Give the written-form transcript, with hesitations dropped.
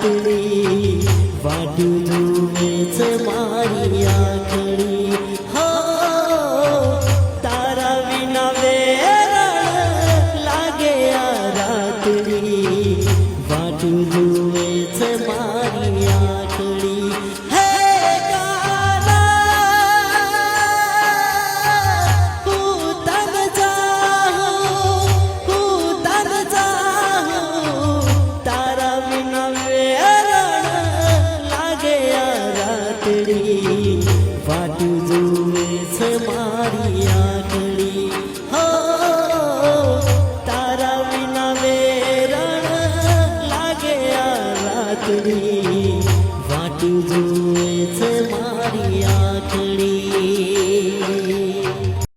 રાતડી વાટું જુએ છે મારી આંખડી હો તારા વિના વેરણ લાગે આ રાતડી વાટું જુએ છે મારી આંખડી હે વાટું જુએ છે મારી આંખડી હો તારા વિના વેરણ લાગે આ રાતડી વાટું જુએ છે મારી આંખડી